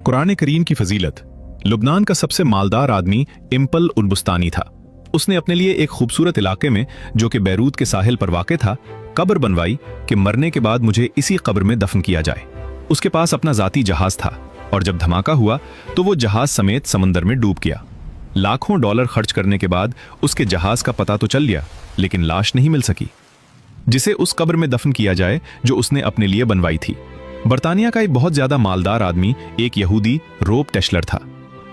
कुरान करीम की फजीलत। लुबनान का सबसे मालदार आदमी इम्पल उल-बुस्तानी था। उसने अपने लिए एक खूबसूरत इलाके में, जो कि बैरूत के साहिल पर वाक़ था, कब्र बनवाई कि मरने के बाद मुझे इसी कब्र में दफन किया जाए। उसके पास अपना ज़ाती जहाज़ था और जब धमाका हुआ तो वो जहाज़ समेत समंदर में डूब गया। लाखों डॉलर खर्च करने के बाद उसके जहाज़ का पता तो चल गया, लेकिन लाश नहीं मिल सकी जिसे उस कब्र में दफन किया जाए जो उसने अपने लिए बनवाई थी। बर्तानिया का एक बहुत ज्यादा मालदार आदमी एक यहूदी रोब टेशलर था।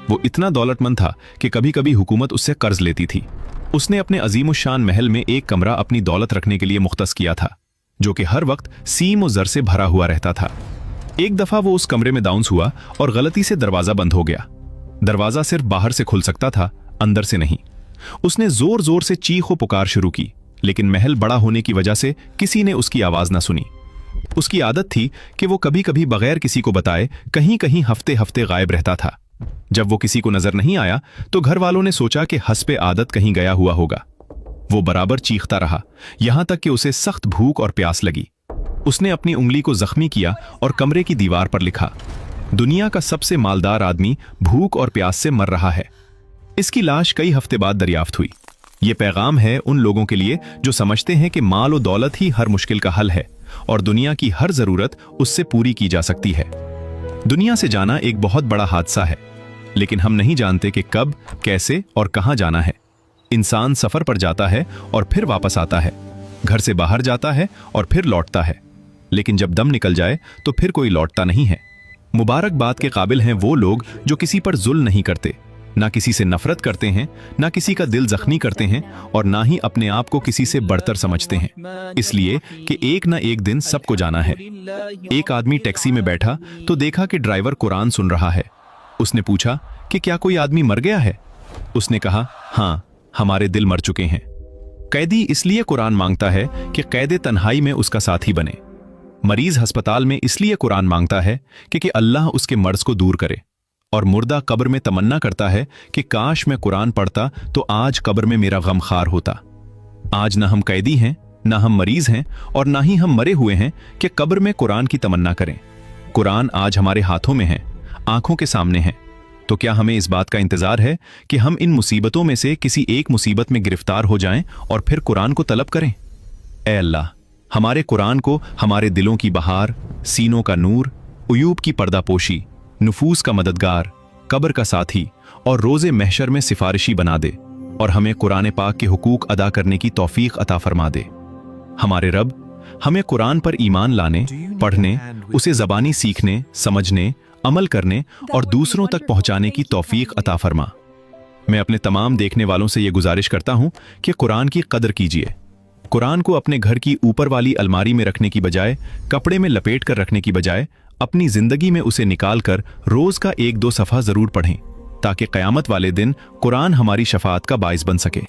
वो इतना दौलतमंद था कि कभी कभी हुकूमत उससे कर्ज लेती थी। उसने अपने अजीमुशान महल में एक कमरा अपनी दौलत रखने के लिए मुख्तस किया था, जो कि हर वक्त सीम और जर से भरा हुआ रहता था। एक दफा वो उस कमरे में दाउंस हुआ और गलती से दरवाजा बंद हो गया। दरवाजा सिर्फ बाहर से खुल सकता था, अंदर से नहीं। उसने जोर जोर से चीखो पुकार शुरू की, लेकिन महल बड़ा होने की वजह से किसी ने उसकी आवाज न सुनी। उसकी आदत थी कि वो कभी कभी बगैर किसी को बताए कहीं कहीं हफ्ते हफ्ते गायब रहता था। जब वो किसी को नजर नहीं आया तो घर वालों ने सोचा कि हस्बे आदत कहीं गया हुआ होगा। वो बराबर चीखता रहा, यहां तक कि उसे सख्त भूख और प्यास लगी। उसने अपनी उंगली को जख्मी किया और कमरे की दीवार पर लिखा, दुनिया का सबसे मालदार आदमी भूख और प्यास से मर रहा है। इसकी लाश कई हफ्ते बाद दरियाफ्त हुई। ये पैगाम है उन लोगों के लिए जो समझते हैं कि माल और दौलत ही हर मुश्किल का हल है और दुनिया की हर जरूरत उससे पूरी की जा सकती है। दुनिया से जाना एक बहुत बड़ा हादसा है, लेकिन हम नहीं जानते कि कब, कैसे और कहां जाना है। इंसान सफर पर जाता है और फिर वापस आता है, घर से बाहर जाता है और फिर लौटता है, लेकिन जब दम निकल जाए तो फिर कोई लौटता नहीं है। मुबारकबाद के काबिल हैं वो लोग जो किसी पर जुल्म नहीं करते, ना किसी से नफरत करते हैं, ना किसी का दिल जख्मी करते हैं और ना ही अपने आप को किसी से बढ़तर समझते हैं, इसलिए कि एक ना एक दिन सबको जाना है। एक आदमी टैक्सी में बैठा तो देखा कि ड्राइवर कुरान सुन रहा है। उसने पूछा कि क्या कोई आदमी मर गया है? उसने कहा, हाँ, हमारे दिल मर चुके हैं। कैदी इसलिए कुरान मांगता है कि कैदे तन्हाई में उसका साथी बने। मरीज अस्पताल में इसलिए कुरान मांगता है कि अल्लाह उसके मर्ज को दूर करे। और मुर्दा कब्र में तमन्ना करता है कि काश मैं कुरान पढ़ता तो आज कब्र में मेरा गमखार होता। आज ना हम कैदी हैं, ना हम मरीज हैं और ना ही हम मरे हुए हैं कि कब्र में कुरान की तमन्ना करें। कुरान आज हमारे हाथों में है, आंखों के सामने है। तो क्या हमें इस बात का इंतजार है कि हम इन मुसीबतों में से किसी एक मुसीबत में गिरफ्तार हो जाएं और फिर कुरान को तलब करें? ऐ अल्लाह, हमारे कुरान को हमारे दिलों की बहार, सीनों का नूर, उयूब की पर्दापोशी, नुफूस का मददगार, कब्र का साथी और रोजे महशर में सिफारिशी बना दे और हमें कुरान पाक के हुकूक अदा करने की तौफीक अता फरमा दे। हमारे रब, हमें कुरान पर ईमान लाने, पढ़ने, उसे ज़बानी सीखने, समझने, अमल करने और दूसरों तक पहुंचाने की तौफीक अता फरमा। मैं अपने तमाम देखने वालों से यह गुजारिश करता हूं कि कुरान की कदर कीजिए। कुरान को अपने घर की ऊपर वाली अलमारी में रखने की बजाय, कपड़े में लपेट कर रखने की बजाय, अपनी जिंदगी में उसे निकाल कर रोज का 1-2 सफ़ा जरूर पढ़ें, ताकि क़यामत वाले दिन कुरान हमारी शफाअत का बाइस बन सके।